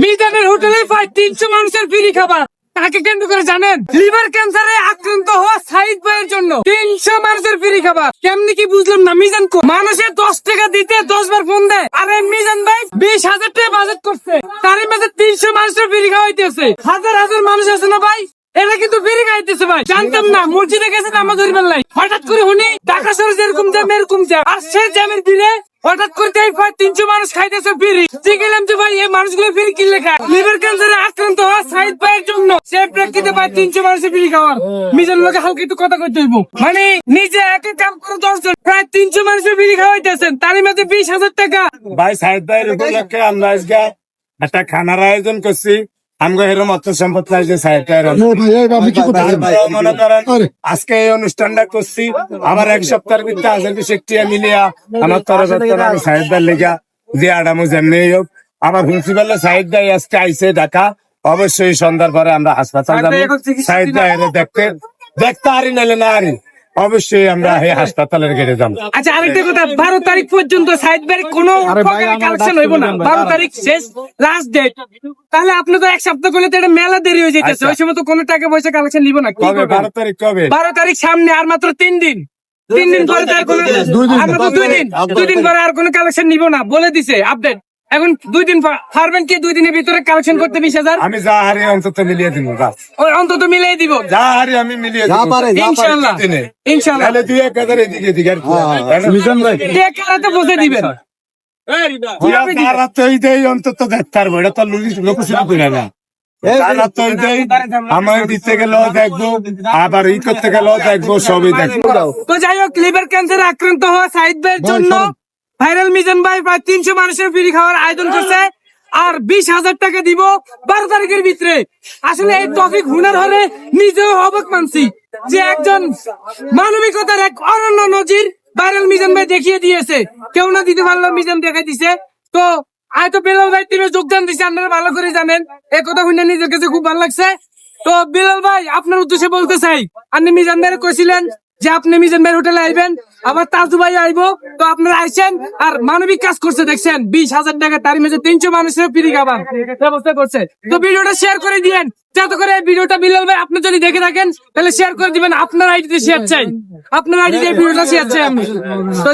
মিজানের হোটেলে প্রায় 300 মানুষের ফ্রি খাবার। তাকে কেন্দ্র করে জানেন, লিভার ক্যান্সারে আক্রান্ত হওয়া সাইদ ভাইয়ের জন্য 300 মানুষের ফ্রি খাবার। কেমনি কি বুঝলাম না, মিজান মানুষের 10 টাকা দিতে 10 বার ফোন দেয়। আরে মিজান ভাই 20,000 টাকা বাজেট করছে, তারই মাঝে 300 মানুষের ফ্রি খাওয়াইতেছে। হাজার হাজার মানুষ আছে না ভাই, এরা কিন্তু ফ্রি খাইতেছে ভাই। জানতাম না, মসজিদে গেছে নামাজ ধরিবার লাই, হঠাৎ করে শুনি টাকা সরে যেরকম জ্যাম এরকম জ্যাম। আর সেই জ্যামের ভিড়ে হঠাৎ করে 300 মানুষ খাইতেছে ফ্রি। জিজ্ঞেলাম যে ভাই এই মানুষগুলো ফ্রি কি লেখা? লিভার ক্যান্সারে আক্রান্ত হওয়া সাইদ ভাইয়ের জন্য সে প্রেক্ষিতে ভাই 300 মানুষের ফ্রি খাওয়ার। মিজান লোকে হালকা একটু কথা কইতে হইব, মানে নিজে একে কাম করে 10 জন প্রায় 300 মানুষের ফ্রি খাওয়াইতেছেন, তারই মাঝে 20,000 টাকা। ভাই সাহেব ভাইয়ের উপলক্ষে আমরা আজকে একটা খানার আয়োজন করছি। আমগো এরকম অর্থ সম্পদ লাগছে সাহেব মনে করেন আজকে এই অনুষ্ঠানটা করছি। আবার এক সপ্তাহের ভিতরে 1000 মিলিয়া আমার তরফের আমি সাহেব ভাইয়ের লেগা যে আডামো যেমনি হোক। আমার প্রিন্সিপাল সাহেব ভাই আজকে আইসে ঢাকা, অবশ্যই সন্ধ্যার পরে আমরা হাসপাতাল যাবো সাহেব ভাইয়ের দেখতে আরি নাইলে না আরি, অবশ্যই আমরা এই হাসপাতালের গেটে যাবো। আচ্ছা আরেকটা কথা, 12 তারিখ পর্যন্ত সাইদ ভাইয়ের কোনো কালেকশন হইব না। 12 তারিখ শেষ, লাস্ট ডেট। তাহলে আপনি তো এক সপ্তাহ করলে তো এটা মেলা দেরি হয়ে যেতেছে, ওই সময় তো কোনো টাকা পয়সা কালেকশন নিব না। কবে 12 তারিখ কবে? 12 তারিখ সামনে, আর মাত্র 3 দিন। 3 দিন পরে তো আর কোনো, আর মাত্র 2 দিন পরে আর কোনো কালেকশন নিব না বলে দিছে আপডেট। এখন 2 দিন পারবেন কি 2 দিনের ভিতরে কালেকশন করতে 20,000? আমি যা হারি অন্তত মিলিয়ে দিব, অন্তত মিলিয়ে দিব, যা হারি আমি মিলিয়ে দিব ইনশাআল্লাহ। ইনশাআল্লাহ তাহলে 2-1,000 এদিকে এদিকে আর টাকাটা বুঝে দিবেন। তারা তো এই দেয় অন্তত দেখতে পারবো, এটা তো লোকসভা করে না। তারা তো এই দেয়, আমার দিতে গেলেও দেখবো, আবার ই করতে গেলেও দেখবো, সবই দেখবো। তো যাই হোক, লিভার ক্যান্সারে আক্রান্ত হওয়া সাইদ ভাইয়ের জন্য ভাইরাল মিজান ভাই প্রায় 300 মানুষের ফ্রি খাওয়ার আয়োজন করছে, আর 20,000 টাকা দিব 12 তারিখের ভিতরে। আসলে এই টপিক হুনার হলে নিজেও অবাক মানছি যে একজন মানবিকতার এক অনন্য নজির ভাইরাল মিজান ভাই দেখিয়ে দিয়েছে। কেউ না দিতে পারলো, মিজান দেখাই দিছে। তো হয়তো বেলাল ভাই টিমে যোগদান দিচ্ছে, আপনারা ভালো করে জানেন। এই কথা শুনে নিজের কাছে খুব ভালো লাগছে। তো বেলাল ভাই আপনার উদ্দেশ্যে বলতে চাই, আপনি মিজান ভাই কইছিলেন যে আপনি মিজান ভাই হোটেলে আইবেন, আবার তাজু ভাই আইবো, তো আপনারা আইছেন আর মানবিক কাজ করছে দেখছেন। 20,000 টাকা, তার মাঝে 300 মানুষের ফ্রি খাবার ব্যবস্থা করছে। তো ভিডিওটা শেয়ার করে দিয়েন, যাতে করে এই ভিডিওটা বিলাল ভাই আপনি যদি দেখে থাকেন তাহলে শেয়ার করে দিবেন। আপনার আইডিতে শেয়ার চাই, আপনার আইডিতে ভিডিওটা শেয়ার চাই আমি। তো